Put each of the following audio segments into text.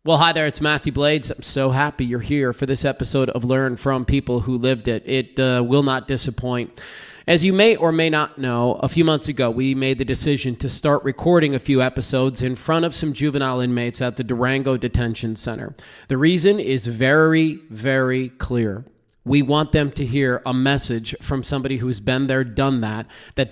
Well, hi there, it's Matthew Blades. I'm so happy you're here for this episode of Learn from People Who Lived It. It will not disappoint. As you may or may not know, a few months ago, we made the decision to start recording a few episodes in front of some juvenile inmates at the Durango Detention Center. The reason is very, very clear. We want them to hear a message from somebody who's been there, done that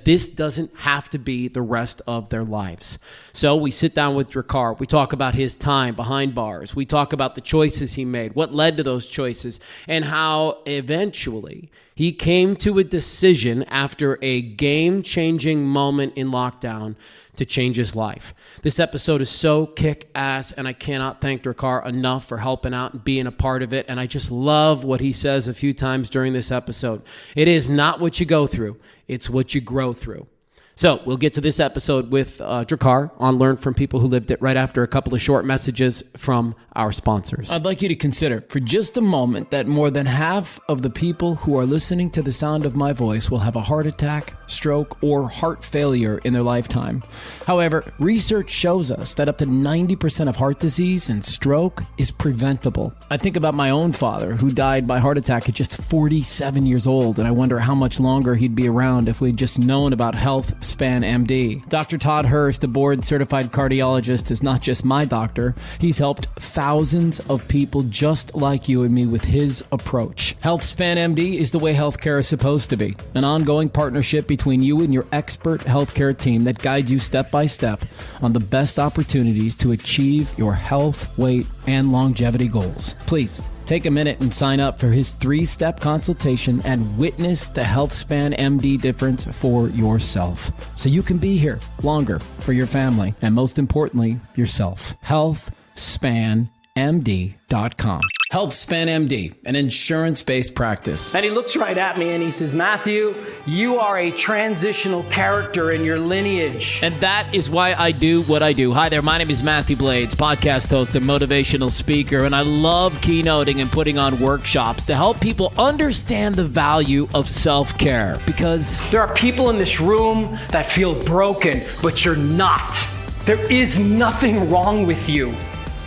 this doesn't have to be the rest of their lives. So we sit down with Drakkar. We talk about his time behind bars. We talk about the choices he made, what led to those choices, and how eventually he came to a decision after a game-changing moment in lockdown to change his life. This episode is so kick-ass, and I cannot thank Drakkar enough for helping out and being a part of it, and I just love what he says a few times during this episode. It is not what you go through, it's what you grow through. So we'll get to this episode with Drakkar on Learn from People Who Lived It right after a couple of short messages from our sponsors. I'd like you to consider for just a moment that more than half of the people who are listening to the sound of my voice will have a heart attack, stroke, or heart failure in their lifetime. However, research shows us that up to 90% of heart disease and stroke is preventable. I think about my own father who died by heart attack at just 47 years old, and I wonder how much longer he'd be around if we'd just known about Health Span MD. Dr. Todd Hurst, a board-certified cardiologist, is not just my doctor. He's helped thousands of people just like you and me with his approach. Health Span MD is the way healthcare is supposed to be. An ongoing partnership between you and your expert healthcare team that guides you step by step on the best opportunities to achieve your health, weight, and longevity goals. Please take a minute and sign up for his 3-step consultation and witness the HealthSpan MD difference for yourself, so you can be here longer for your family and, most importantly, yourself. HealthSpanMD.com. HealthSpan MD, an insurance-based practice. And he looks right at me and he says, Matthew, you are a transitional character in your lineage. And that is why I do what I do. Hi there, my name is Matthew Blades, podcast host and motivational speaker, and I love keynoting and putting on workshops to help people understand the value of self-care. Because there are people in this room that feel broken, but you're not. There is nothing wrong with you.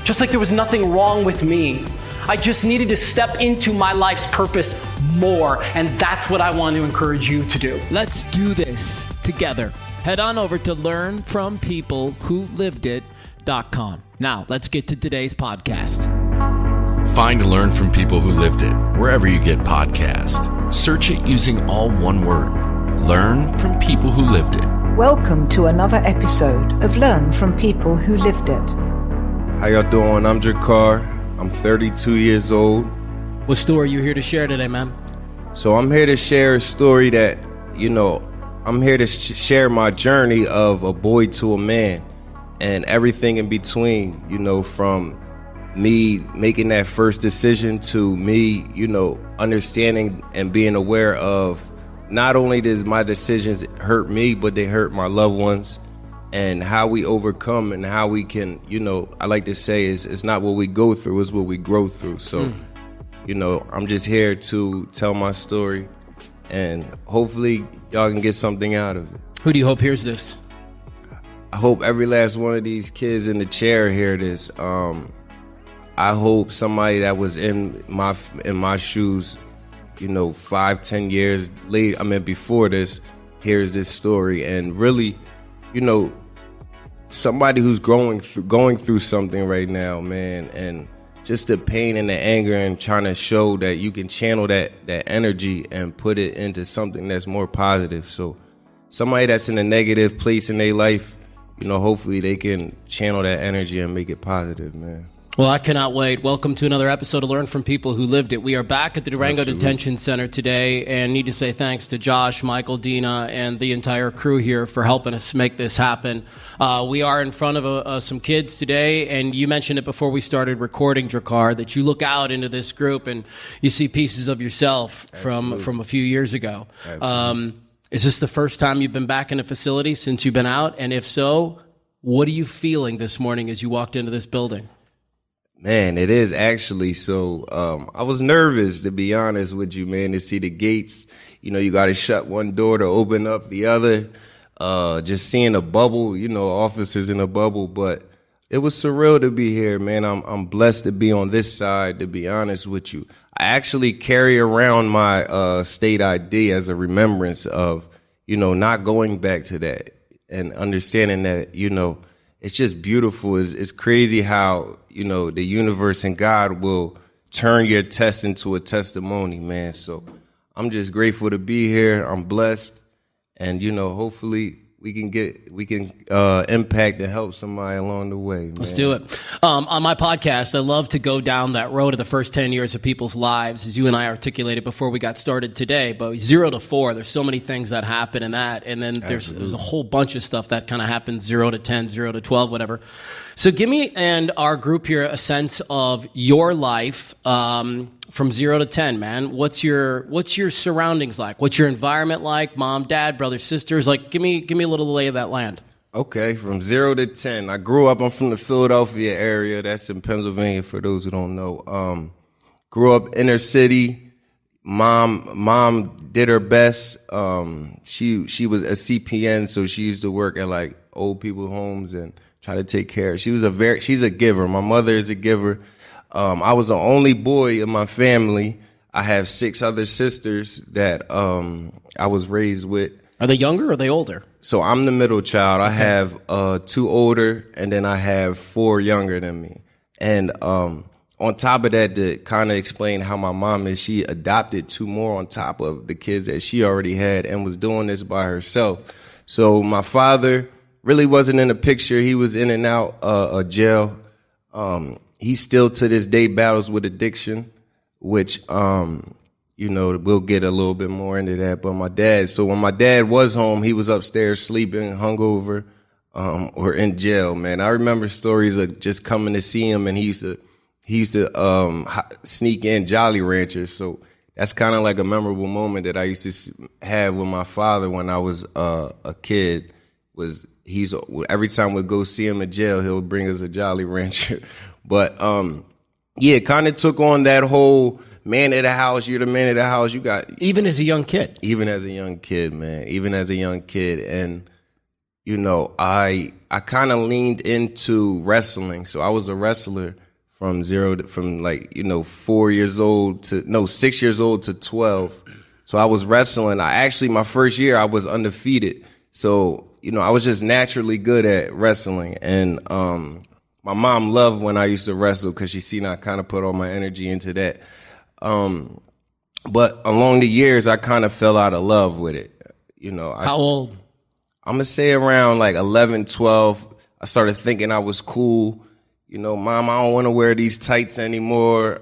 Just like there was nothing wrong with me. I just needed to step into my life's purpose more, and that's what I want to encourage you to do. Let's do this together. Head on over to learnfrompeoplewholivedit.com. Now, let's get to today's podcast. Find Learn from People Who Lived It wherever you get podcasts. Search it using all one word. Learn from People Who Lived It. Welcome to another episode of Learn from People Who Lived It. How y'all doing? I'm Drakkar. I'm 32 years old. What story are you here to share today, man? So I'm here to share a story that, I'm here to share my journey of a boy to a man and everything in between, from me making that first decision to me, understanding and being aware of not only does my decisions hurt me, but they hurt my loved ones. And how we overcome and how we can, I like to say it's not what we go through, it's what we grow through. So, I'm just here to tell my story and hopefully y'all can get something out of it. Who do you hope hears this? I hope every last one of these kids in the chair hear this. I hope somebody that was in my shoes, 5-10 years later, before this, hears this story and really, somebody who's going through something right now, man, and just the pain and the anger and trying to show that you can channel that energy and put it into something that's more positive. So somebody that's in a negative place in their life, hopefully they can channel that energy and make it positive, man. Well, I cannot wait. Welcome to another episode of Learn from People Who Lived It. We are back at the Durango Detention Center today and need to say thanks to Josh, Michael, Dina, and the entire crew here for helping us make this happen. We are in front of some kids today, and you mentioned it before we started recording, Drakkar, that you look out into this group and you see pieces of yourself from a few years ago. Is this the first time you've been back in a facility since you've been out? And if so, what are you feeling this morning as you walked into this building? Man, it is actually. So I was nervous, to be honest with you, man, to see the gates. You got to shut one door to open up the other. Just seeing a bubble, officers in a bubble. But It was surreal to be here, man. I'm blessed to be on this side, to be honest with you. I actually carry around my state ID as a remembrance of, not going back to that and understanding that, it's just beautiful. It's crazy how, the universe and God will turn your test into a testimony, man. So I'm just grateful to be here. I'm blessed. And, hopefully we can impact and help somebody along the way, man. Let's do it. On my podcast, I love to go down that road of the first 10 years of people's lives, as you and I articulated before we got started today. But 0 to 4, there's so many things that happen in that. And then there's a whole bunch of stuff that kind of happens 0 to 10, 0 to 12, whatever. So give me and our group here a sense of your life from 0 to 10, man. What's your surroundings like? What's your environment like? Mom, dad, brothers, sisters? Like, give me a little lay of that land. Okay, from 0 to 10. I'm from the Philadelphia area. That's in Pennsylvania, for those who don't know. Grew up inner city. Mom did her best. She was a CPN, so she used to work at like old people's homes and try to take care. She's a giver. My mother is a giver. I was the only boy in my family. I have 6 other sisters that I was raised with. Are they younger or are they older? So I'm the middle child. I have 2 older, and then I have 4 younger than me. And on top of that, to kind of explain how my mom is, she adopted 2 more on top of the kids that she already had and was doing this by herself. So my father really wasn't in the picture. He was in and out of jail. He still to this day battles with addiction, which, we'll get a little bit more into that. But my dad, so when my dad was home, he was upstairs sleeping, hungover, or in jail, man. I remember stories of just coming to see him, and he used to sneak in Jolly Ranchers. So that's kind of like a memorable moment that I used to have with my father when I was a kid. Every time we'd go see him in jail, he'll bring us a Jolly Rancher. But kind of took on that whole man of the house. You're the man of the house. You got even as a young kid. Even as a young kid, man. Even as a young kid, and I kind of leaned into wrestling. So I was a wrestler from 4 years old to 6 years old to 12. So I was wrestling. My first year I was undefeated. So I was just naturally good at wrestling, and my mom loved when I used to wrestle because she seen I kind of put all my energy into that. But along the years, I kind of fell out of love with it. How old? I'm going to say around like 11, 12. I started thinking I was cool. Mom, I don't want to wear these tights anymore.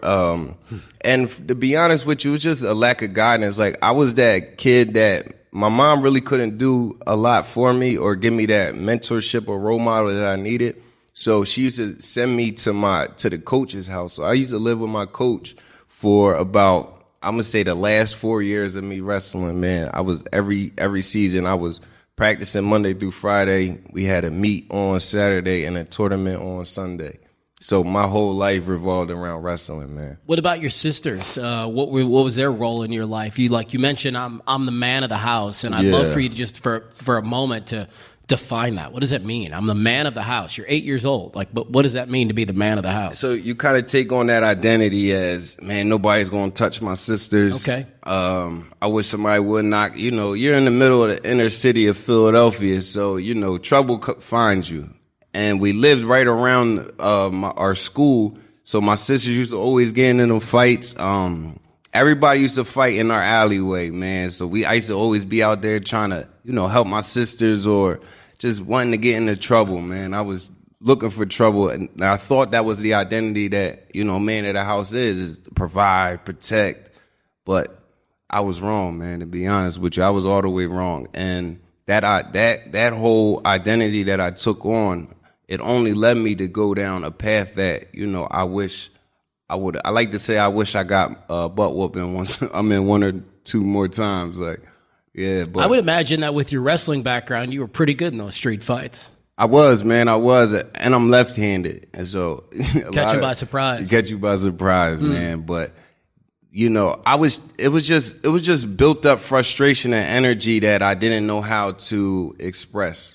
And to be honest with you, it was just a lack of guidance. Like, I was that kid that my mom really couldn't do a lot for me or give me that mentorship or role model that I needed. So she used to send me to the coach's house. So I used to live with my coach for about, I'm gonna say, the last 4 years of me wrestling, man. I was every season I was practicing Monday through Friday. We had a meet on Saturday and a tournament on Sunday. So my whole life revolved around wrestling, man. What about your sisters? What was their role in your life? You mentioned I'm the man of the house, and I'd love for you to just for a moment to define that. What does that mean? I'm the man of the house. You're 8 years old. But what does that mean to be the man of the house? So you kind of take on that identity as, man, nobody's going to touch my sisters. Okay. I wish somebody would knock, you're in the middle of the inner city of Philadelphia. So, trouble finds you. And we lived right around our school. So my sisters used to always get into them fights. Everybody used to fight in our alleyway, man. So I used to always be out there trying to, help my sisters or just wanting to get into trouble, man. I was looking for trouble, and I thought that was the identity that, man of the house is to provide, protect. But I was wrong, man, to be honest with you. I was all the way wrong. And that whole identity that I took on, it only led me to go down a path that, I wish I would. I like to say I wish I got butt whooping once. I'm in 1 or 2 more times. Like, yeah. But I would imagine that with your wrestling background, you were pretty good in those street fights. I was, man. I was, and I'm left-handed, and so catch you by surprise. Catch you by surprise, man. But It was just built up frustration and energy that I didn't know how to express.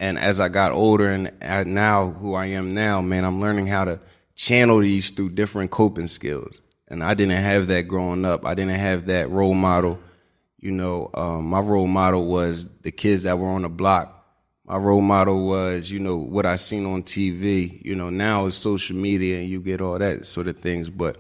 And as I got older and now who I am now, man, I'm learning how to channel these through different coping skills. And I didn't have that growing up. I didn't have that role model. You know, my role model was the kids that were on the block. My role model was, you know, what I seen on TV. You know, now it's social media and you get all that sort of things. But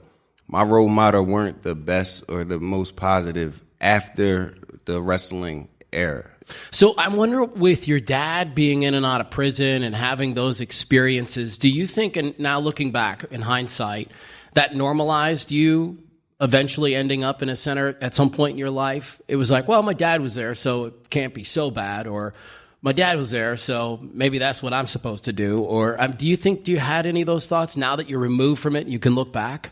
my role model weren't the best or the most positive after the wrestling era. So I wonder, with your dad being in and out of prison and having those experiences, do you think, and now looking back in hindsight, that normalized you eventually ending up in a center at some point in your life? It was like, well, my dad was there, so it can't be so bad, or my dad was there, so maybe that's what I'm supposed to do. Or do you had any of those thoughts now that you're removed from it and you can look back?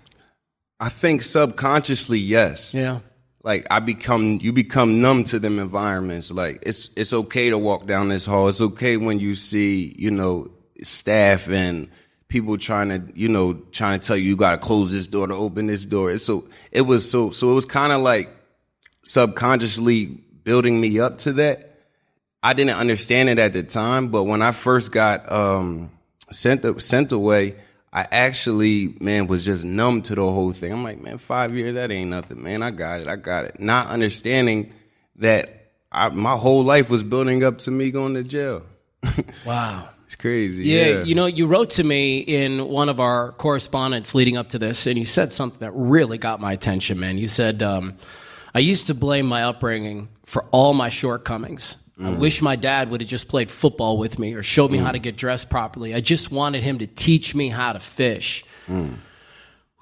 I think subconsciously, yes. Yeah. Like you become numb to them environments. Like it's okay to walk down this hall. It's okay when you see, you know, staff and people trying to tell you got to close this door to open this door. It was kind of like subconsciously building me up to that. I didn't understand it at the time, but when I first got sent away, I actually, man, was just numb to the whole thing. I'm like, man, 5 years, that ain't nothing, man. I got it. Not understanding that my whole life was building up to me going to jail. Wow. It's crazy. Yeah, you know, you wrote to me in one of our correspondence leading up to this, and you said something that really got my attention, man. You said, I used to blame my upbringing for all my shortcomings. I wish my dad would have just played football with me or showed me how to get dressed properly. I just wanted him to teach me how to fish. What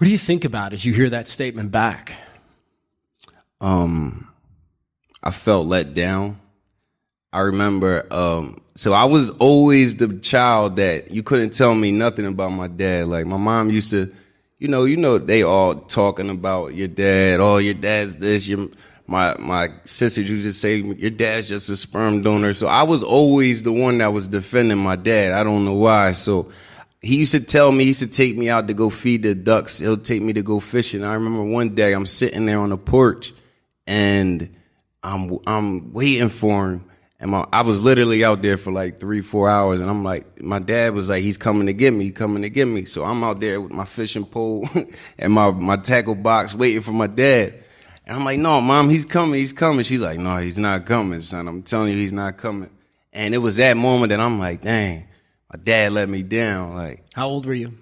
do you think about as you hear that statement back? I felt let down. I remember, so I was always the child that you couldn't tell me nothing about my dad. Like my mom used to, you know, they all talking about your dad. Oh, your dad's this, my sisters used to say, your dad's just a sperm donor. So I was always the one that was defending my dad. I don't know why. So he used to take me out to go feed the ducks. He'll take me to go fishing. I remember one day I'm sitting there on the porch and I'm waiting for him. And I was literally out there for like 3-4 hours. And I'm like, my dad was like, he's coming to get me. So I'm out there with my fishing pole and my tackle box waiting for my dad. And I'm like, no, Mom, he's coming. She's like, no, he's not coming, son. I'm telling you, he's not coming. And it was that moment that I'm like, dang, my dad let me down. Like, how old were you?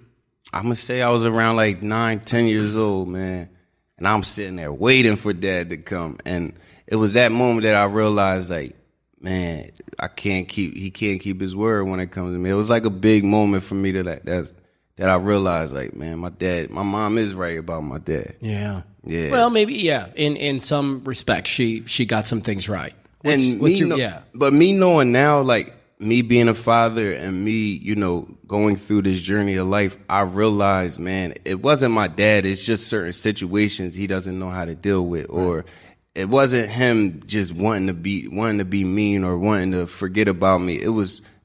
I'm going to say I was around like 9-10 years old, man. And I'm sitting there waiting for Dad to come. And it was that moment that I realized, like, man, he can't keep his word when it comes to me. It was like a big moment for me that I realized, like, man, my mom is right about my dad. Yeah. Yeah. Well, maybe, yeah. In some respects, she got some things right. But me knowing now, like, me being a father and me, you know, going through this journey of life, I realized, man, it wasn't my dad. It's just certain situations he doesn't know how to deal with, or it wasn't him just wanting to be mean or wanting to forget about me.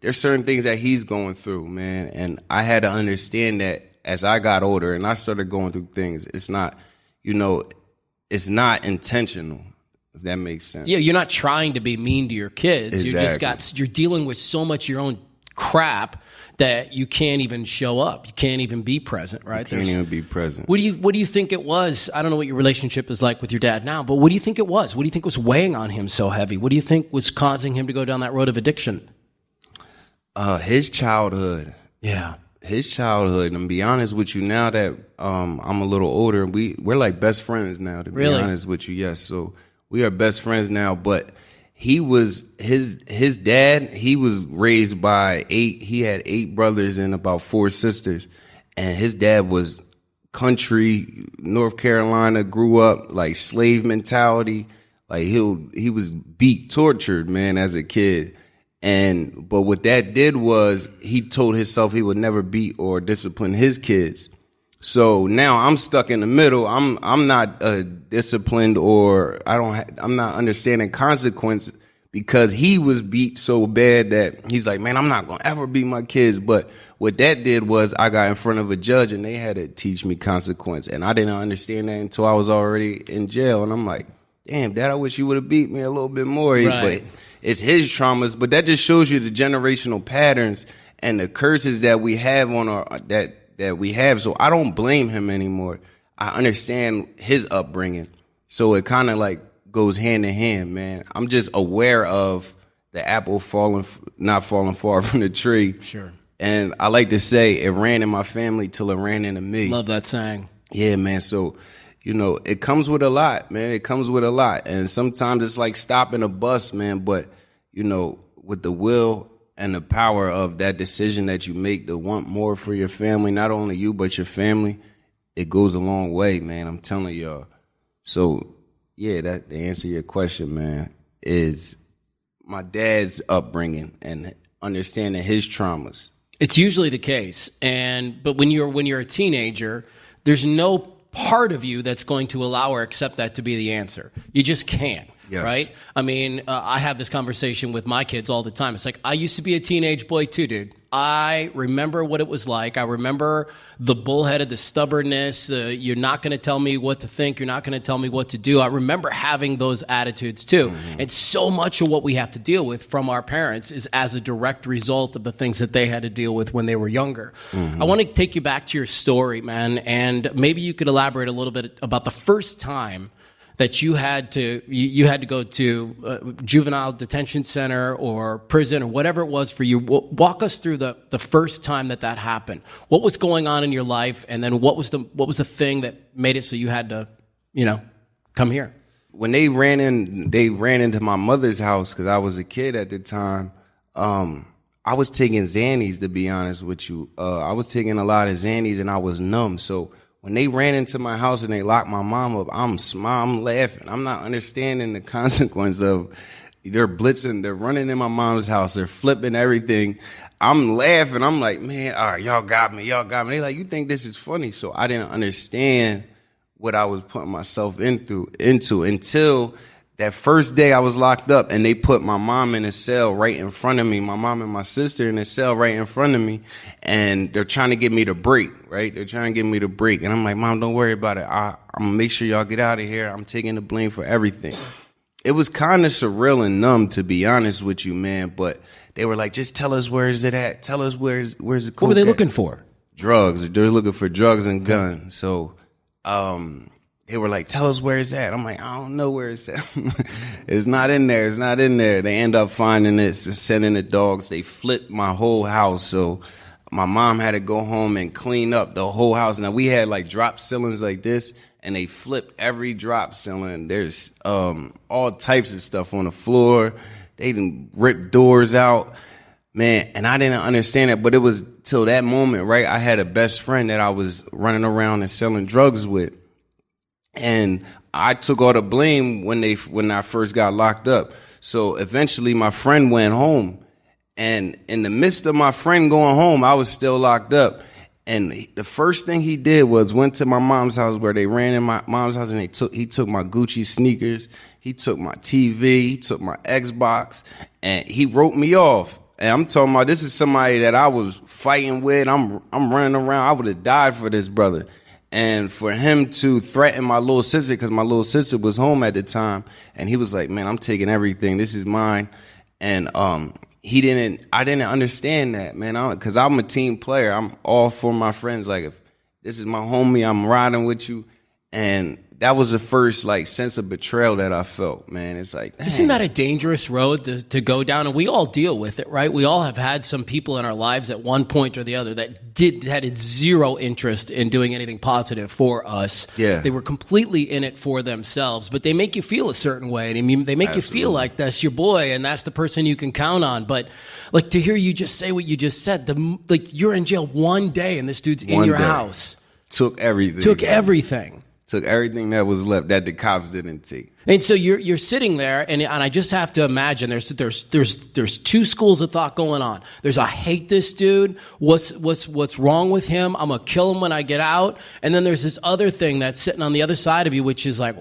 There's certain things that he's going through, man, and I had to understand that as I got older and I started going through things. It's not, you know, it's not intentional. If that makes sense. Yeah, you're not trying to be mean to your kids. Exactly. You're dealing with so much of your own crap that you can't even show up. You can't even be present, right? You can't even be present. What do you think it was? I don't know what your relationship is like with your dad now, but what do you think it was? What do you think was weighing on him so heavy? What do you think was causing him to go down that road of addiction? His childhood. Yeah. His childhood. And to be honest with you, now that I'm a little older, we're like best friends now, to be honest with you. Yes. So we are best friends now, but he was his dad, he was raised by he had 8 brothers and about 4 sisters. And his dad was country, North Carolina, grew up like slave mentality. Like he was tortured, man, as a kid. But what that did was he told himself he would never beat or discipline his kids. So now I'm stuck in the middle. I'm not disciplined, or I'm not understanding consequences, because he was beat so bad that he's like, man, I'm not gonna ever beat my kids. But what that did was I got in front of a judge and they had to teach me consequence, and I didn't understand that until I was already in jail. And I'm like, damn, Dad, I wish you would have beat me a little bit more. Right. But it's his traumas. But that just shows you the generational patterns and the curses that we have on that we have. So I don't blame him anymore. I understand his upbringing. So it kind of like goes hand in hand, man. I'm just aware of the apple not falling far from the tree. Sure. And I like to say it ran in my family till it ran into me. Love that saying. Yeah, man. So, it comes with a lot, man. It comes with a lot. And sometimes it's like stopping a bus, man. But, with the will and the power of that decision that you make to want more for your family, not only you, but your family, it goes a long way, man. I'm telling y'all. So, yeah, that to answer your question, man, is my dad's upbringing and understanding his traumas. It's usually the case. But when you're a teenager, there's no part of you that's going to allow or accept that to be the answer. You just can't. Yes. Right? I mean, I have this conversation with my kids all the time. It's like, I used to be a teenage boy too, dude. I remember what it was like. I remember the bullheaded, the stubbornness. You're not going to tell me what to think. You're not going to tell me what to do. I remember having those attitudes too. Mm-hmm. And so much of what we have to deal with from our parents is as a direct result of the things that they had to deal with when they were younger. Mm-hmm. I want to take you back to your story, man. And maybe you could elaborate a little bit about the first time that you had to go to juvenile detention center or prison or whatever it was for you. Walk us through the first time that happened. What was going on in your life, and then what was the thing that made it so you had to, come here? When they ran into my mother's house because I was a kid at the time. I was taking Xannies, to be honest with you. I was taking a lot of Xannies and I was numb. So when they ran into my house and they locked my mom up, I'm laughing. I'm not understanding the consequence of they're blitzing, they're running in my mom's house, they're flipping everything. I'm laughing. I'm like, man, all right, y'all got me. They like, you think this is funny? So I didn't understand what I was putting myself into until that first day I was locked up and they put my mom in a cell right in front of me, my mom and my sister in a cell right in front of me, and they're trying to get me to break, right? They're trying to get me to break. And I'm like, Mom, don't worry about it. I'm going to make sure y'all get out of here. I'm taking the blame for everything. It was kind of surreal and numb, to be honest with you, man. But they were like, just tell us where is it at? Tell us where's the coke What were they at? looking for? Drugs. They're looking for drugs and guns. So, they were like, tell us where it's at. I'm like, I don't know where it's at. It's not in there. It's not in there. They end up finding it, sending the dogs. They flipped my whole house. So my mom had to go home and clean up the whole house. Now we had like drop ceilings like this, and they flipped every drop ceiling. There's all types of stuff on the floor. They didn't rip doors out. Man, and I didn't understand it, but it was till that moment, right? I had a best friend that I was running around and selling drugs with. And I took all the blame when I first got locked up. So eventually my friend went home, and in the midst of my friend going home, I was still locked up. And the first thing he did was went to my mom's house, where they ran in my mom's house, and he took my Gucci sneakers, he took my TV, he took my Xbox, and he wrote me off. And I'm talking about, this is somebody that I was fighting with. I'm running around. I would have died for this brother. And for him to threaten my little sister, because my little sister was home at the time, and he was like, man, I'm taking everything. This is mine. And I didn't understand that, man, because I'm a team player. I'm all for my friends. Like, if this is my homie, I'm riding with you. And that was the first like sense of betrayal that I felt, man. It's like, dang. Isn't that a dangerous road to go down? And we all deal with it, right? We all have had some people in our lives at one point or the other that had zero interest in doing anything positive for us. Yeah. They were completely in it for themselves, but they make you feel a certain way. I mean, they make Absolutely. you feel like that's your boy and that's the person you can count on. But like, to hear you just say what you just said, you're in jail one day and this dude's in your house. Took everything. Took everything that was left that the cops didn't take. And so you're sitting there, and I just have to imagine there's two schools of thought going on. There's I hate this dude. What's wrong with him? I'm gonna kill him when I get out. And then there's this other thing that's sitting on the other side of you, which is like,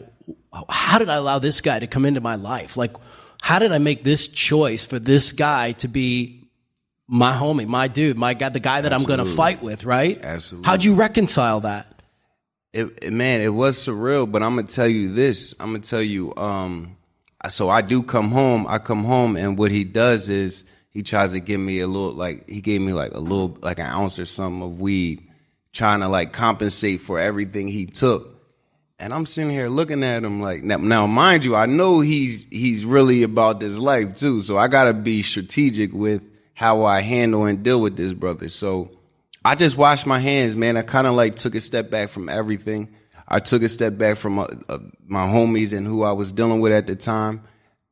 how did I allow this guy to come into my life? Like, how did I make this choice for this guy to be my homie, my dude, my guy, the guy that I'm gonna fight with, right? Absolutely. How'd you reconcile that? it was surreal, but I'm gonna tell you this. I'm gonna tell you, so I do come home. I come home, and what he does is he tries to give me he gave me like an ounce or something of weed, trying to like compensate for everything he took. And I'm sitting here looking at him like, now mind you, I know he's really about this life too. So I gotta be strategic with how I handle and deal with this brother. So I just washed my hands, man. I kind of like took a step back from everything. I took a step back from my homies and who I was dealing with at the time.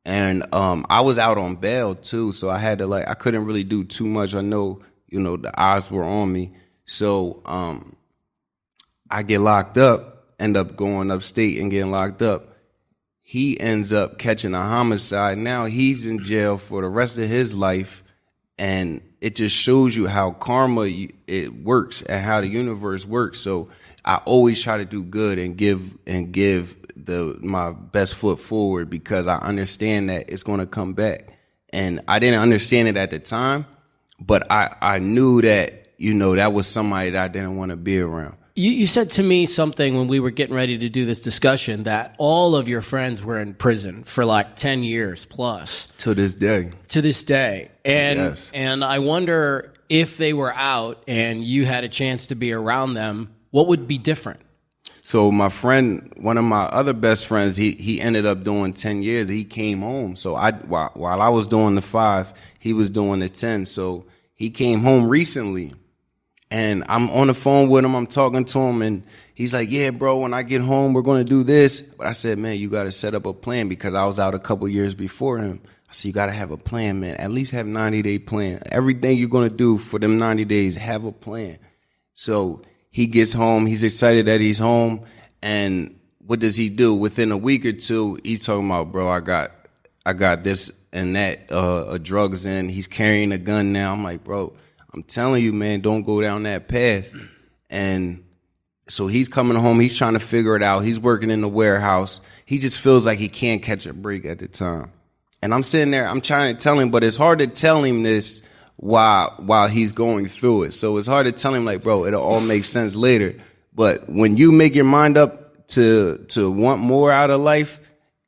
And I was out on bail too. So I had to I couldn't really do too much. I know, the odds were on me. So I get locked up, end up going upstate and getting locked up. He ends up catching a homicide. Now he's in jail for the rest of his life. And it just shows you how karma it works and how the universe works. So I always try to do good and give my best foot forward, because I understand that it's going to come back. And I didn't understand it at the time, but I knew that, that was somebody that I didn't want to be around. You said to me something when we were getting ready to do this discussion, that all of your friends were in prison for like 10 years plus. To this day. And yes. And I wonder if they were out and you had a chance to be around them, what would be different? So my friend, one of my other best friends, he ended up doing 10 years. He came home. So while I was doing the 5, he was doing the 10. So he came home recently. And I'm on the phone with him. I'm talking to him, and he's like, yeah, bro, when I get home, we're going to do this. But I said, man, you got to set up a plan, because I was out a couple years before him. I said, you got to have a plan, man. At least have 90-day plan. Everything you're going to do for them 90 days, have a plan. So he gets home. He's excited that he's home. And what does he do? Within a week or two, he's talking about, bro, I got this and that, drugs in. He's carrying a gun now. I'm like, bro, I'm telling you, man, don't go down that path. And so he's coming home. He's trying to figure it out. He's working in the warehouse. He just feels like he can't catch a break at the time. And I'm sitting there, I'm trying to tell him, but it's hard to tell him this while he's going through it. So it's hard to tell him, like, bro, it'll all make sense later. But when you make your mind up to want more out of life,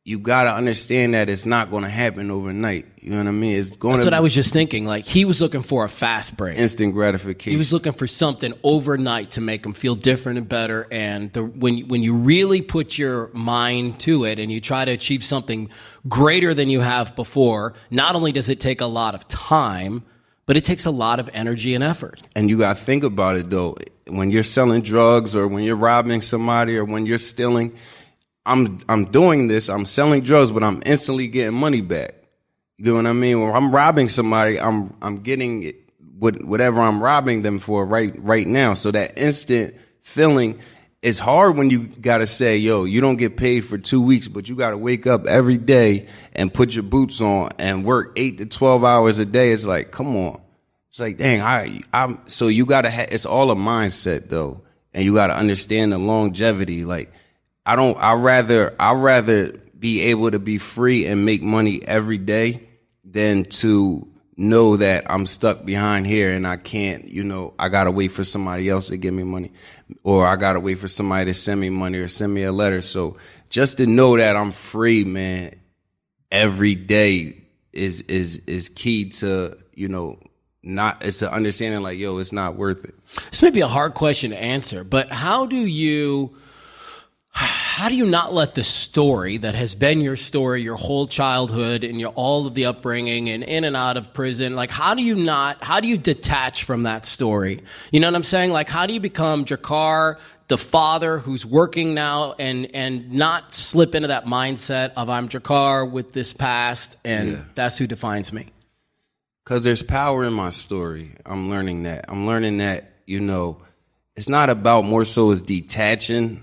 you got to understand that it's not going to happen overnight. You know what I mean? That's what I was just thinking. Like, he was looking for a fast break. Instant gratification. He was looking for something overnight to make him feel different and better. And when you really put your mind to it and you try to achieve something greater than you have before, not only does it take a lot of time, but it takes a lot of energy and effort. And you got to think about it, though. When you're selling drugs, or when you're robbing somebody, or when you're stealing, I'm doing this, I'm selling drugs, but I'm instantly getting money back. You know what I mean? When I'm robbing somebody, I'm getting it, whatever I'm robbing them for right now. So that instant feeling is hard when you got to say, yo, you don't get paid for 2 weeks, but you got to wake up every day and put your boots on and work 8 to 12 hours a day. It's like, come on. It's like, dang, so you got to it's all a mindset, though. And you got to understand the longevity. Like, I'd rather be able to be free and make money every day than to know that I'm stuck behind here and I can't, I got to wait for somebody else to give me money, or I got to wait for somebody to send me money or send me a letter. So just to know that I'm free, man, every day is key to, it's an understanding like, yo, it's not worth it. This may be a hard question to answer, but how do you not let the story that has been your story your whole childhood and all of the upbringing and in and out of prison, like how do you detach from that story? You know what I'm saying? Like, how do you become Drakkar, the father who's working now, and not slip into that mindset of I'm Drakkar with this past and that's who defines me? Because there's power in my story. I'm learning that. It's not about more so as detaching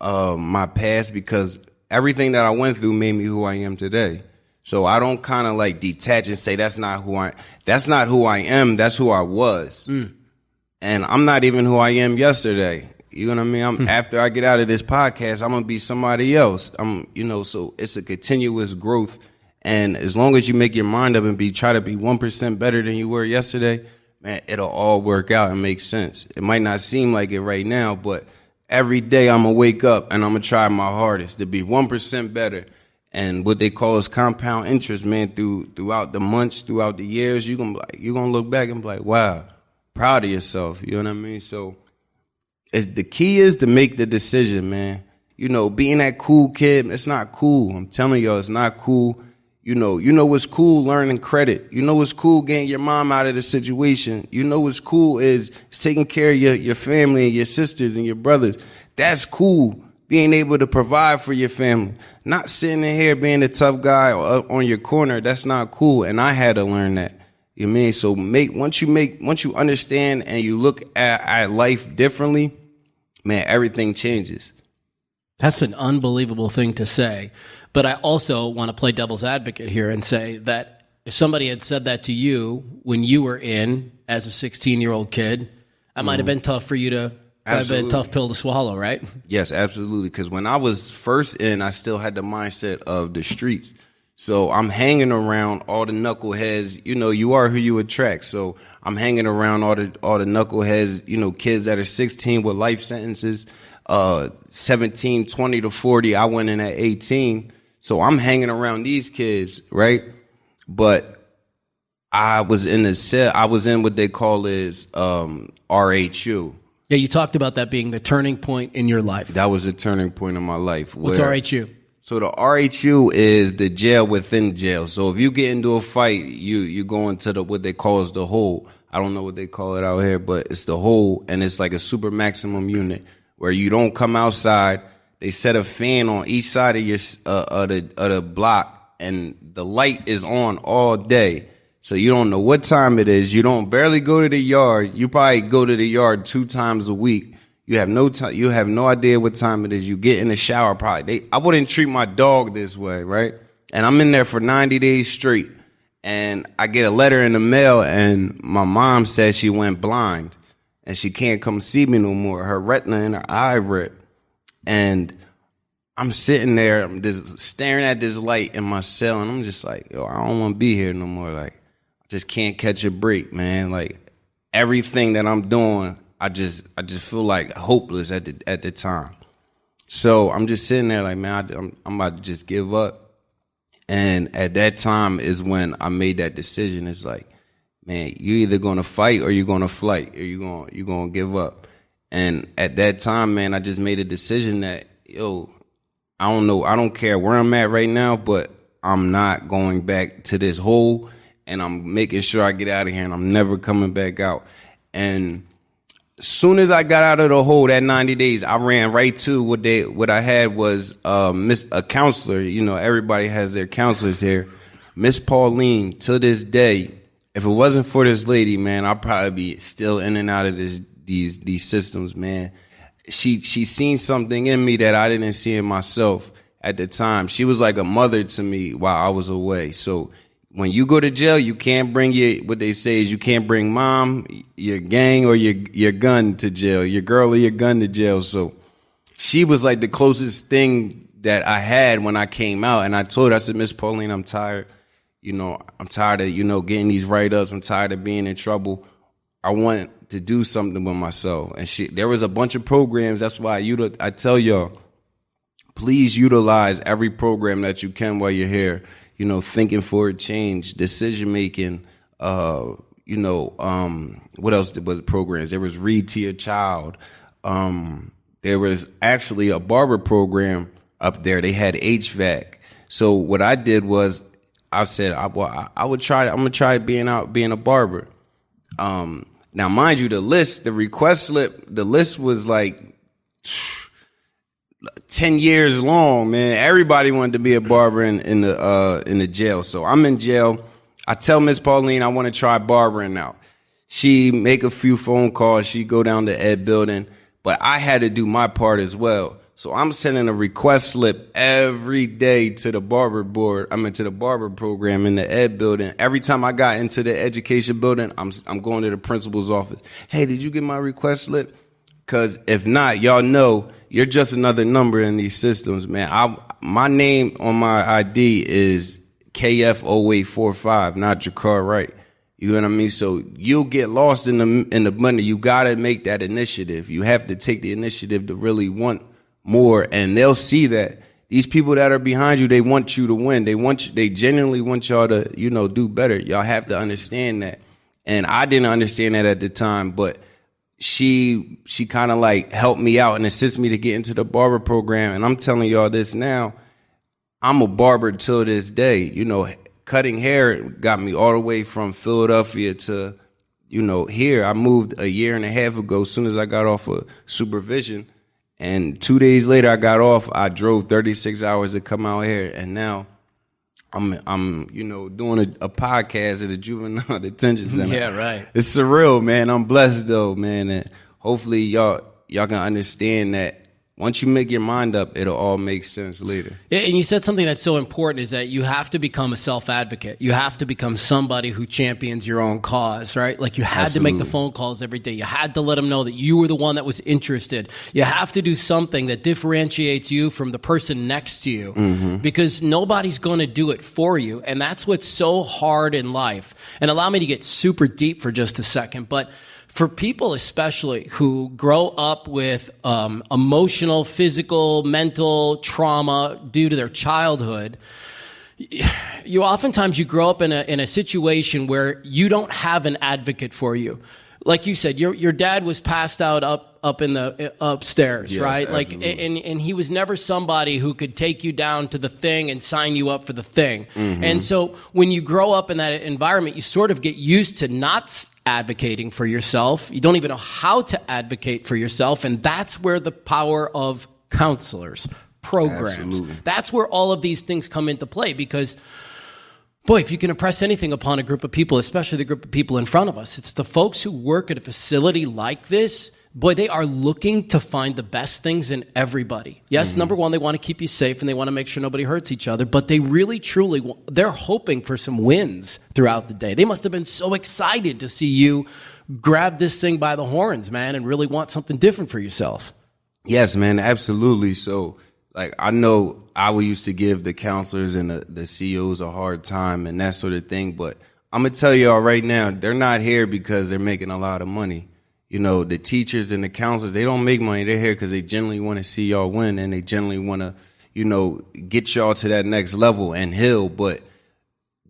my past, because everything that I went through made me who I am today. So I don't kind of like detach and say that's not who I am. That's who I was. And I'm not even who I am yesterday. You know what I mean? After I get out of this podcast, I'm gonna be somebody else. So it's a continuous growth. And as long as you make your mind up and try to be 1% better than you were yesterday, man, it'll all work out and make sense. It might not seem like it right now, but every day I'm gonna wake up and I'm gonna try my hardest to be 1% better. And what they call is compound interest, man. Throughout the months, throughout the years, you're gonna look back and be like, wow, proud of yourself. You know what I mean? So the key is to make the decision, man. You know, being that cool kid, it's not cool. I'm telling y'all, it's not cool. You know what's cool? Learning credit. You know what's cool? Getting your mom out of the situation. You know what's cool is taking care of your family and your sisters and your brothers. That's cool. Being able to provide for your family. Not sitting in here being the tough guy on your corner. That's not cool. And I had to learn that. You know what I mean? So once you understand and you look at life differently, man, everything changes. That's an unbelievable thing to say. But I also want to play devil's advocate here and say that if somebody had said that to you when you were in as a 16-year-old kid, that might have been tough for you to have been a tough pill to swallow, right? Yes, absolutely. Because when I was first in, I still had the mindset of the streets. So I'm hanging around all the knuckleheads. You know, you are who you attract. So I'm hanging around all the knuckleheads, you know, kids that are 16 with life sentences, 17, 20 to 40. I went in at 18. So I'm hanging around these kids, right? But I was in the cell. I was in what they call is RHU. Yeah, you talked about that being the turning point in your life. That was a turning point in my life. What's RHU? So the RHU is the jail within jail. So if you get into a fight, you go into what they call is the hole. I don't know what they call it out here, but it's the hole, and it's like a super maximum unit where you don't come outside. They set a fan on each side of your of the block, and the light is on all day. So you don't know what time it is. You don't barely go to the yard. You probably go to the yard 2 times a week. You have no time. You have no idea what time it is. You get in the shower. I wouldn't treat my dog this way, right? And I'm in there for 90 days straight. And I get a letter in the mail, and my mom says she went blind, and she can't come see me no more. Her retina and her eye ripped. And I'm sitting there, I'm just staring at this light in my cell, and I'm just like, yo, I don't want to be here no more. Like, I just can't catch a break, man. Like, everything that I'm doing, I just feel like hopeless at the time. So I'm just sitting there like, man, I'm about to just give up. And at that time is when I made that decision. It's like, man, you either gonna fight or you're gonna flight, or you're gonna give up. And at that time, man, I just made a decision that, yo, I don't know, I don't care where I'm at right now, but I'm not going back to this hole, and I'm making sure I get out of here, and I'm never coming back out. And as soon as I got out of the hole, that 90 days, I ran right to what I had was a counselor. You know, everybody has their counselors here. Miss Pauline, to this day, if it wasn't for this lady, man, I'd probably be still in and out of these systems, man. She seen something in me that I didn't see in myself at the time. She was like a mother to me while I was away. So when you go to jail, you can't bring what they say is you can't bring mom, your gang, or your gun to jail, your girl or your gun to jail. So she was like the closest thing that I had when I came out. And I told her, I said, Miss Pauline, I'm tired. You know, I'm tired of, getting these write-ups. I'm tired of being in trouble. I want to do something with myself. And there was a bunch of programs. That's why I tell y'all, please utilize every program that you can while you're here. Thinking for a change, decision making, what else was programs? There was Read to Your Child. There was actually a barber program up there. They had HVAC. So what I did was I said, I'm going to try being a barber. Now, mind you, the request slip, the list was like 10 years long, man. Everybody wanted to be a barber in the jail. So I'm in jail. I tell Miss Pauline I want to try barbering out. She make a few phone calls. She go down to Ed building, but I had to do my part as well. So I'm sending a request slip every day to the barber board. To the barber program in the Ed building. Every time I got into the education building, I'm going to the principal's office. Hey, did you get my request slip? Because if not, y'all know you're just another number in these systems, man. My name on my ID is KF0845, not Drakkar Wright. You know what I mean? So you'll get lost in the money. You gotta make that initiative. You have to take the initiative to really want more, and they'll see that these people that are behind you, they want you to win. They genuinely want y'all to, do better. Y'all have to understand that. And I didn't understand that at the time, but she kind of like helped me out and assisted me to get into the barber program. And I'm telling y'all this now, I'm a barber till this day. Cutting hair got me all the way from Philadelphia to, here. I moved a year and a half ago as soon as I got off of supervision. And 2 days later I got off. I drove 36 hours to come out here. And now I'm doing a podcast at a juvenile detention center. Yeah, right. It's surreal, man. I'm blessed though, man. And hopefully y'all can understand that once you make your mind up, it'll all make sense later. Yeah, and you said something that's so important is that you have to become a self-advocate. You have to become somebody who champions your own cause, right? Like you had to make the phone calls every day. You had to let them know that you were the one that was interested. You have to do something that differentiates you from the person next to you because nobody's going to do it for you. And that's what's so hard in life. And allow me to get super deep for just a second, but for people especially who grow up with emotional, physical, mental trauma due to their childhood, you oftentimes grow up in a situation where you don't have an advocate for you. Like you said, your dad was passed out up in the upstairs, yes, right? Absolutely. Like, and he was never somebody who could take you down to the thing and sign you up for the thing. And so when you grow up in that environment, you sort of get used to not advocating for yourself. You don't even know how to advocate for yourself, and that's where the power of counselors, programs, absolutely, that's where all of these things come into play because, boy, if you can impress anything upon a group of people, especially the group of people in front of us, it's the folks who work at a facility like this. Boy, they are looking to find the best things in everybody. Yes, number one, they want to keep you safe and they want to make sure nobody hurts each other, but they really, truly, they're hoping for some wins throughout the day. They must have been so excited to see you grab this thing by the horns, man, and really want something different for yourself. Yes, man, absolutely. So, like, I know I used to give the counselors and the CEOs a hard time and that sort of thing, but I'm going to tell y'all right now, they're not here because they're making a lot of money. The teachers and the counselors, they don't make money. They're here because they generally want to see y'all win and they generally want to, get y'all to that next level and heal. But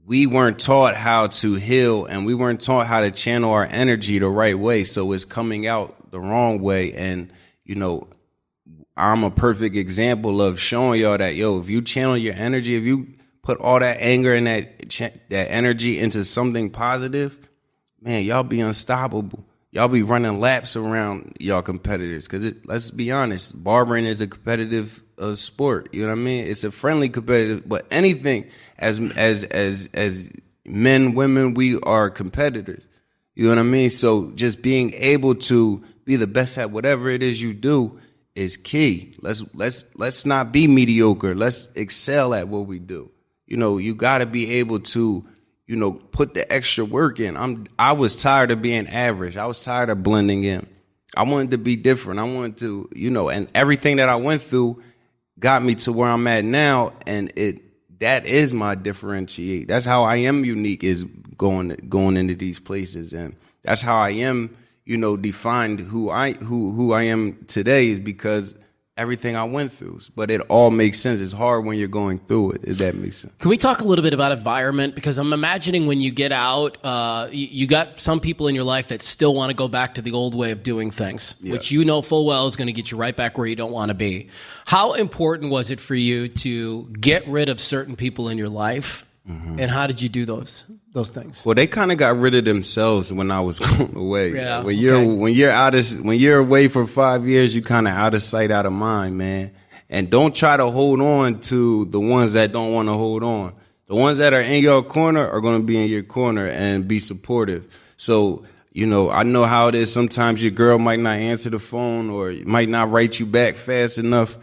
we weren't taught how to heal and we weren't taught how to channel our energy the right way. So it's coming out the wrong way. And, I'm a perfect example of showing y'all that, if you channel your energy, if you put all that anger and that energy into something positive, man, y'all be unstoppable. Y'all be running laps around y'all competitors because let's be honest, barbering is a competitive sport. You know what I mean? It's a friendly competitive, but anything as men, women, we are competitors. You know what I mean? So just being able to be the best at whatever it is you do is key. Let's not be mediocre. Let's excel at what we do. You got to be able to put the extra work in. I was tired of being average. I was tired of blending in. I wanted to be different. I wanted to, and everything that I went through got me to where I'm at now. And that is my differentiate. That's how I am unique, is going into these places. And that's how I am, defined who I am today, is because everything I went through. But it all makes sense. It's hard when you're going through it, if that makes sense. Can we talk a little bit about environment? Because I'm imagining when you get out, you got some people in your life that still want to go back to the old way of doing things, yes, which full well is going to get you right back where you don't want to be. How important was it for you to get rid of certain people in your life? And how did you do those things? Well, they kind of got rid of themselves when I was going away. Yeah, when you're away for 5 years, you kind of out of sight, out of mind, man. And don't try to hold on to the ones that don't want to hold on. The ones that are in your corner are going to be in your corner and be supportive. So, I know how it is. Sometimes your girl might not answer the phone or might not write you back fast enough.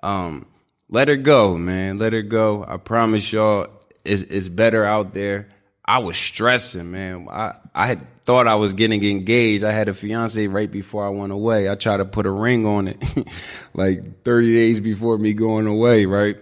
Let her go, man. Let her go. I promise y'all, it's better out there. I was stressing, man. I had thought I was getting engaged. I had a fiance right before I went away. I tried to put a ring on it like 30 days before me going away, right?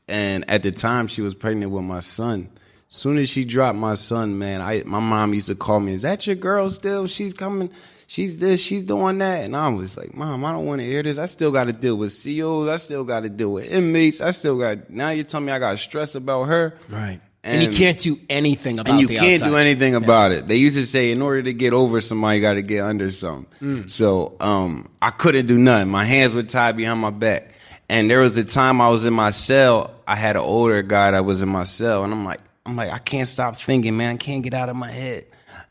And at the time, she was pregnant with my son. soon as she dropped my son, man, my mom used to call me, is that your girl still? She's coming. She's this, she's doing that. And I was like, Mom, I don't want to hear this. I still got to deal with COs. I still got to deal with inmates. Now you're telling me I got to stress about her. Right. And you can't do anything about it. And you can't do anything about it. They used to say, in order to get over somebody, you got to get under something. So I couldn't do nothing. My hands were tied behind my back. And there was a time I was in my cell. I had an older guy that was in my cell. And I'm like, I can't stop thinking, man. I can't get out of my head.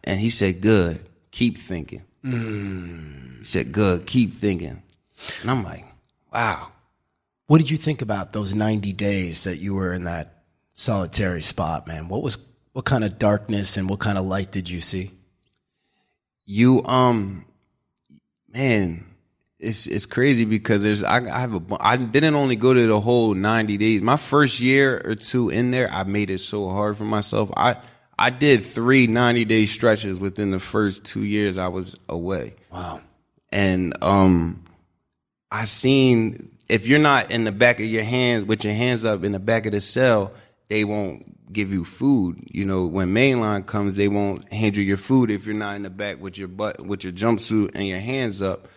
And he said, good, keep thinking. He said, good, keep thinking. And I'm like, wow. What did you think about those 90 days that you were in that solitary spot, man? What kind of darkness and what kind of light did you see? Man, it's crazy because I didn't only go to the whole 90 days. My first year or two in there, I made it so hard for myself. I did 3 90-day stretches within the first 2 years I was away. Wow. And I seen, if you're not in the back of your hands, with your hands up in the back of the cell, they won't give you food. You know, when mainline comes, they won't hand you your food if you're not in the back with your jumpsuit and your hands up.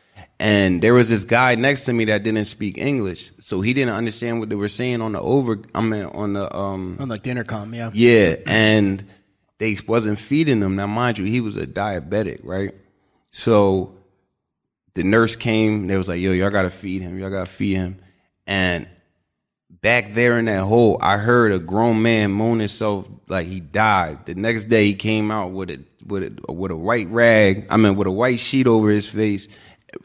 And there was this guy next to me that didn't speak English, so he didn't understand what they were saying on like the intercom, yeah. Yeah, and they wasn't feeding him. Now, mind you, he was a diabetic, right? So the nurse came. They was like, yo, y'all got to feed him. Y'all got to feed him. And back there in that hole, I heard a grown man moan himself like he died. The next day, he came out with a white rag. With a white sheet over his face,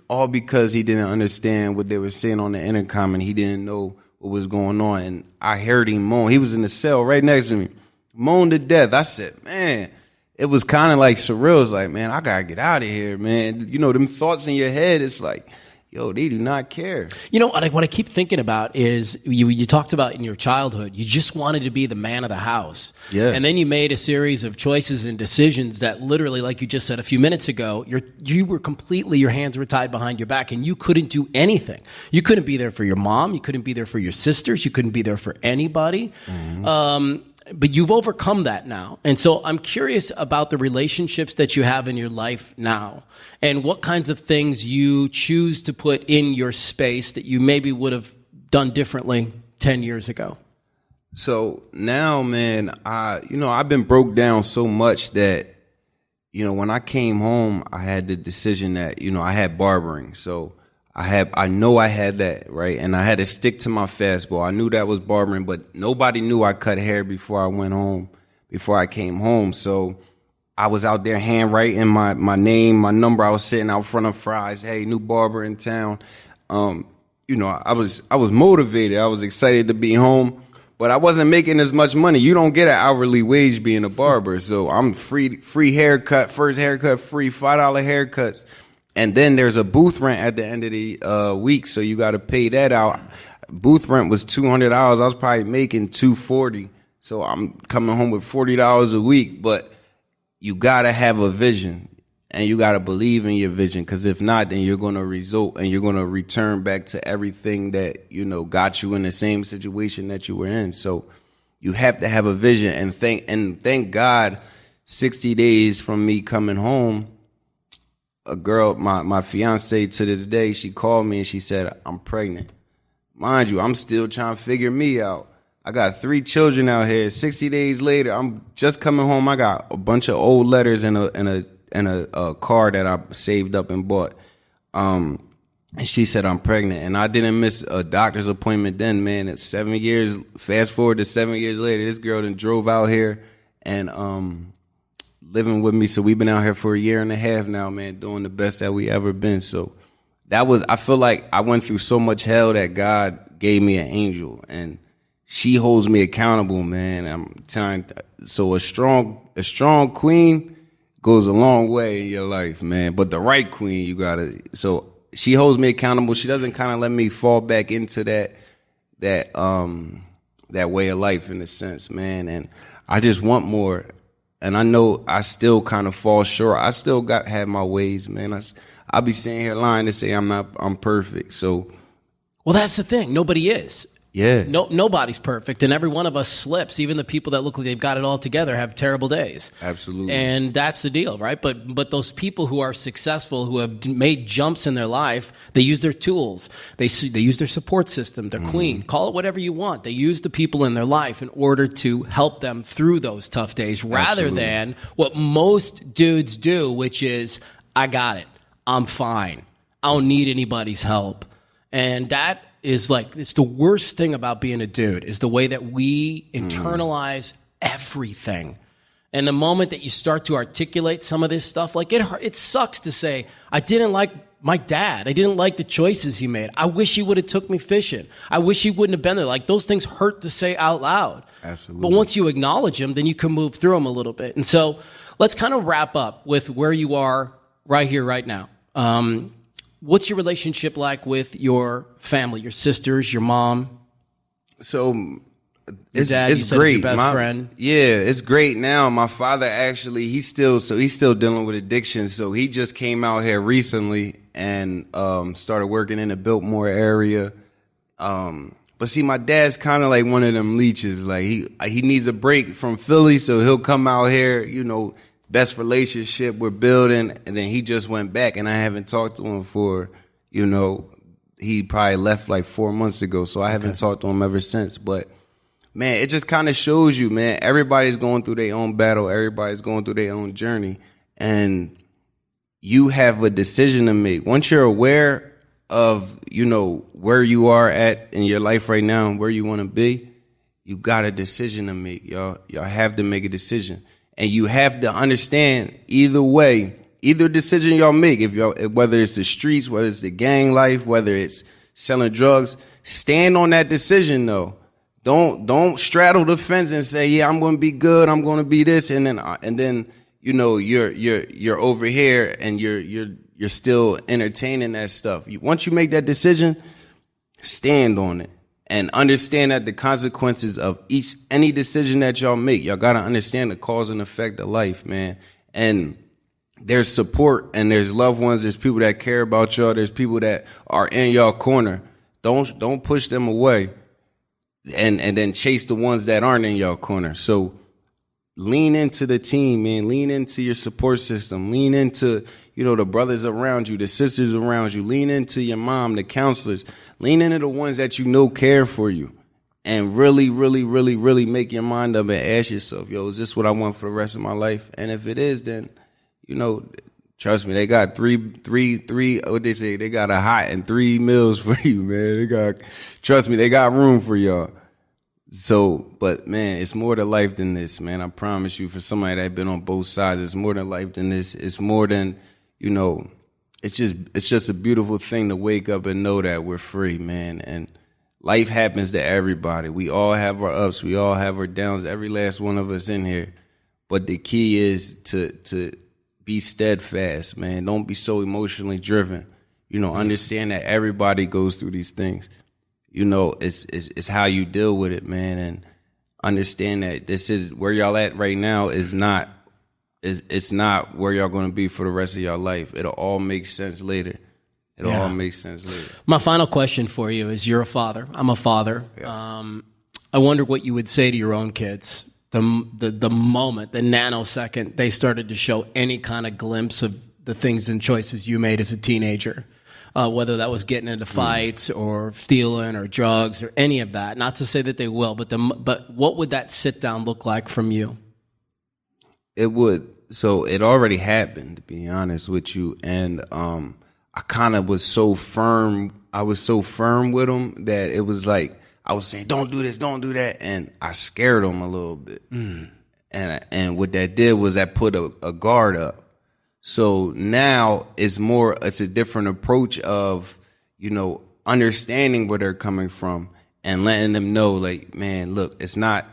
all because he didn't understand what they were saying on the intercom, and he didn't know what was going on. And I heard him moan. He was in the cell right next to me. Moaned to death. I said, man, it was kind of like surreal. It's like, man, I gotta get out of here, man. You know, them thoughts in your head, it's like, yo, they do not care. You know, what I keep thinking about is you talked about in your childhood, you just wanted to be the man of the house. Yeah. And then you made a series of choices and decisions that literally, like you just said a few minutes ago, you were completely, your hands were tied behind your back and you couldn't do anything. You couldn't be there for your mom. You couldn't be there for your sisters. You couldn't be there for anybody. Mm-hmm. But you've overcome that now. And so I'm curious about the relationships that you have in your life now and what kinds of things you choose to put in your space that you maybe would have done differently 10 years ago. So now, man, I've been broke down so much that, when I came home, I had the decision that, I had barbering. So I know I had that, right? And I had to stick to my fastball. I knew that was barbering, but nobody knew I cut hair before I came home. So I was out there handwriting my name, my number. I was sitting out front of Fry's. Hey, new barber in town. I was motivated. I was excited to be home, but I wasn't making as much money. You don't get an hourly wage being a barber. So I'm free haircut, first haircut free, $5 haircuts. And then there's a booth rent at the end of the week, so you got to pay that out. Booth rent was $200. I was probably making $240, so I'm coming home with $40 a week. But you got to have a vision, and you got to believe in your vision, because if not, then you're going to result, and you're going to return back to everything that, got you in the same situation that you were in. So you have to have a vision, and thank God, 60 days from me coming home, a girl, my fiance to this day, she called me and she said, I'm pregnant. Mind you, I'm still trying to figure me out. I got 3 children out here. 60 days later, I'm just coming home. I got a bunch of old letters and a car that I saved up and bought. And she said, I'm pregnant. And I didn't miss a doctor's appointment then, man. It's 7 years. Fast forward to 7 years later, this girl done drove out here and living with me. So we've been out here for a year and a half now, man, doing the best that we ever been. So I feel like I went through so much hell that God gave me an angel, and she holds me accountable, man. I'm telling you, so a strong queen goes a long way in your life, man. But the right queen, so she holds me accountable. She doesn't kind of let me fall back into that way of life in a sense, man. And I just want more. And I know I still kind of fall short. I still have my ways, man. I'll be sitting here lying to say I'm perfect. So, well, that's the thing. Nobody is. Yeah. Nobody's perfect, and every one of us slips. Even the people that look like they've got it all together have terrible days. Absolutely. And that's the deal, right? But those people who are successful, who have made jumps in their life, they use their tools. They use their support system, their queen. Call it whatever you want. They use the people in their life in order to help them through those tough days, rather than what most dudes do, which is, I got it. I'm fine. I don't need anybody's help. And that is like, it's the worst thing about being a dude, is the way that we internalize everything. And the moment that you start to articulate some of this stuff, like it sucks to say, I didn't like my dad. I didn't like the choices he made. I wish he would have took me fishing. I wish he wouldn't have been there. Like, those things hurt to say out loud. Absolutely. But once you acknowledge them, then you can move through them a little bit. And so let's kind of wrap up with where you are right here, right now. What's your relationship like with your family, your sisters, your mom? So Your dad, you it's said, great. is your best friend. Yeah, it's great now. My father actually, he's still dealing with addiction. So he just came out here recently and started working in the Biltmore area. But see, my dad's kind of like one of them leeches. Like he needs a break from Philly, so he'll come out here, best relationship we're building, and then he just went back, and I haven't talked to him for, he probably left like 4 months ago, so I haven't talked to him ever since. But man, it just kind of shows you, man, everybody's going through their own battle, everybody's going through their own journey, and you have a decision to make. Once you're aware of, where you are at in your life right now and where you want to be, you got a decision to make, y'all. Y'all have to make a decision. And you have to understand, either way, either decision y'all make, whether it's the streets, whether it's the gang life, whether it's selling drugs, stand on that decision though. Don't straddle the fence and say, yeah, I'm going to be good, I'm going to be this, and then you're over here and you're still entertaining that stuff. Once you make that decision, stand on it. And understand that the consequences of any decision that y'all make, y'all got to understand the cause and effect of life, man. And there's support and there's loved ones. There's people that care about y'all. There's people that are in y'all corner. Don't push them away and then chase the ones that aren't in y'all corner. So lean into the team, man. Lean into your support system. Lean into, the brothers around you, the sisters around you. Lean into your mom, the counselors. Lean into the ones that care for you. And really, really, really, really make your mind up and ask yourself, is this what I want for the rest of my life? And if it is, then, trust me, they got three, what they say, they got a hot and 3 meals for you, man. Trust me, they got room for y'all. So, but man, it's more to life than this, man. I promise you, for somebody that's been on both sides, it's more than life than this. It's more than, it's just a beautiful thing to wake up and know that we're free, man. And life happens to everybody. We all have our ups, we all have our downs, every last one of us in here. But the key is to be steadfast, man. Don't be so emotionally driven. Understand that everybody goes through these things. It's how you deal with it, man, and understand that this is where y'all at right now it's not where y'all going to be for the rest of your life. It'll all make sense later. All makes sense later. My final question for you is, you're a father. I'm a father. Yes. I wonder what you would say to your own kids the moment, the nanosecond they started to show any kind of glimpse of the things and choices you made as a teenager. Whether that was getting into fights or stealing or drugs or any of that. Not to say that they will, but what would that sit down look like from you? It would. So it already happened, to be honest with you. And I kind of was so firm. I was so firm with them that it was like I was saying, don't do this, don't do that. And I scared them a little bit. And what that did was I put a guard up. So now it's a different approach of, understanding where they're coming from and letting them know, like, man, look, it's not,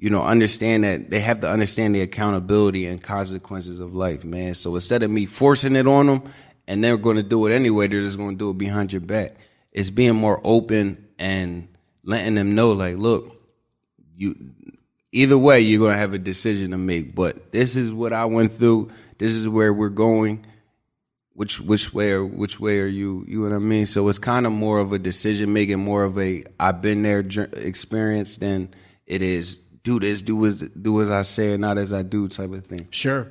understand that they have to understand the accountability and consequences of life, man. So instead of me forcing it on them and they're going to do it anyway, they're just going to do it behind your back. It's being more open and letting them know, like, look, either way, you're going to have a decision to make, but this is what I went through. This is where we're going. which way are you? You know what I mean? So it's kind of more of a decision making, more of a I've been there experience than it is do this, do as I say and not as I do type of thing. Sure.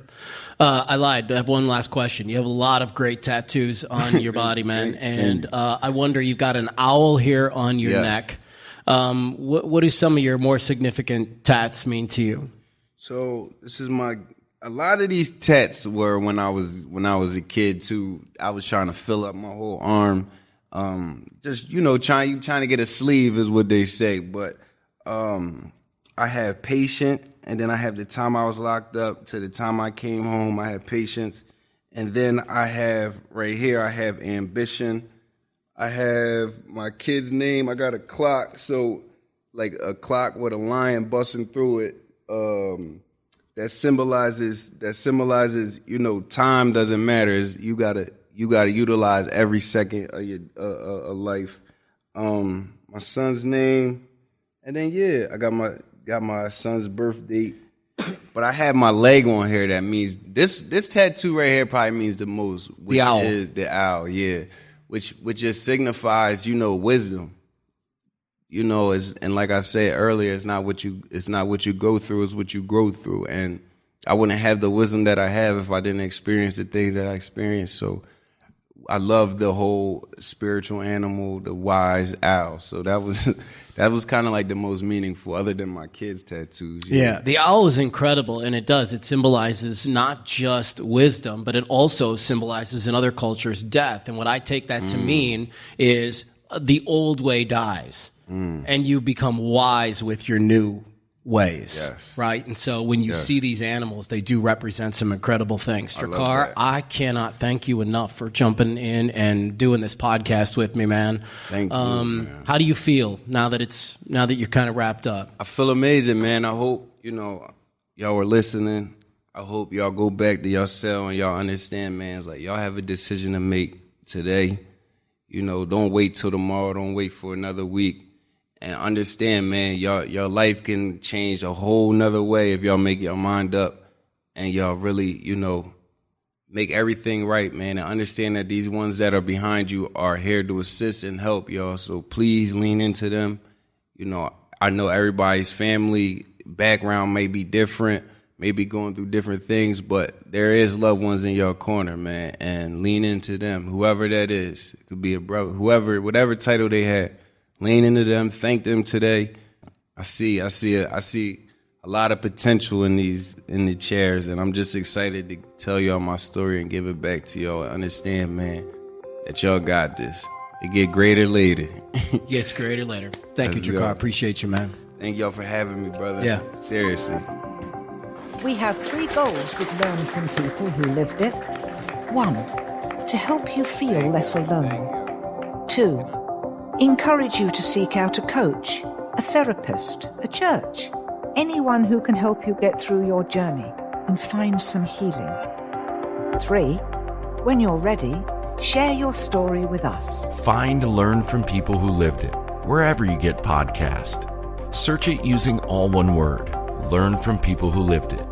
I lied. I have one last question. You have a lot of great tattoos on your body, man. And I wonder, you've got an owl here on your neck. What do some of your more significant tats mean to you? So this is a lot of these tats were when I was a kid too. I was trying to fill up my whole arm. Just, trying to get a sleeve is what they say. But I have patient, and then I have the time I was locked up to the time I came home. I have patience. And then I have right here, I have ambition. I have my kid's name. I got a clock. So like a clock with a lion busting through it. That symbolizes, time doesn't matter. You gotta utilize every second of your life. My son's name, and then I got my son's birth date. But I have my leg on here. That means this tattoo right here probably means the most, which is the owl. Yeah, which just signifies wisdom. And like I said earlier, it's not what you go through, it's what you grow through. And I wouldn't have the wisdom that I have if I didn't experience the things that I experienced. So I love the whole spiritual animal, the wise owl. So that was kind of like the most meaningful, other than my kids' tattoos. Yeah, the owl is incredible, and it symbolizes not just wisdom, but it also symbolizes in other cultures death. And what I take that to mean is the old way dies. And you become wise with your new ways, right? And so when you see these animals, they do represent some incredible things. Drakkar, I cannot thank you enough for jumping in and doing this podcast with me, man. Thank you, man. How do you feel now that you're kind of wrapped up? I feel amazing, man. I hope, y'all were listening. I hope y'all go back to your cell and y'all understand, man. It's like y'all have a decision to make today. Don't wait till tomorrow. Don't wait for another week. And understand, man, your life can change a whole nother way if y'all make your mind up and y'all really, make everything right, man. And understand that these ones that are behind you are here to assist and help y'all. So please lean into them. I know everybody's family background may be different, may be going through different things, but there is loved ones in your corner, man. And lean into them, whoever that is. It could be a brother, whatever title they had. Lean into them, thank them today. I see a lot of potential in the chairs, and I'm just excited to tell y'all my story and give it back to y'all. Understand, man, that y'all got this. It get greater later. Yes, greater later. Thank you, Drakkar. Appreciate you, man. Thank y'all for having me, brother. Yeah. Seriously. We have 3 goals with Learn from People who lived it. 1. To help you feel less alone. 2. Encourage you to seek out a coach, a therapist, a church, anyone who can help you get through your journey and find some healing. 3. When you're ready, share your story with us. Find Learn from People who lived it, wherever you get podcasts. Search it using all one word, Learn from People who lived it.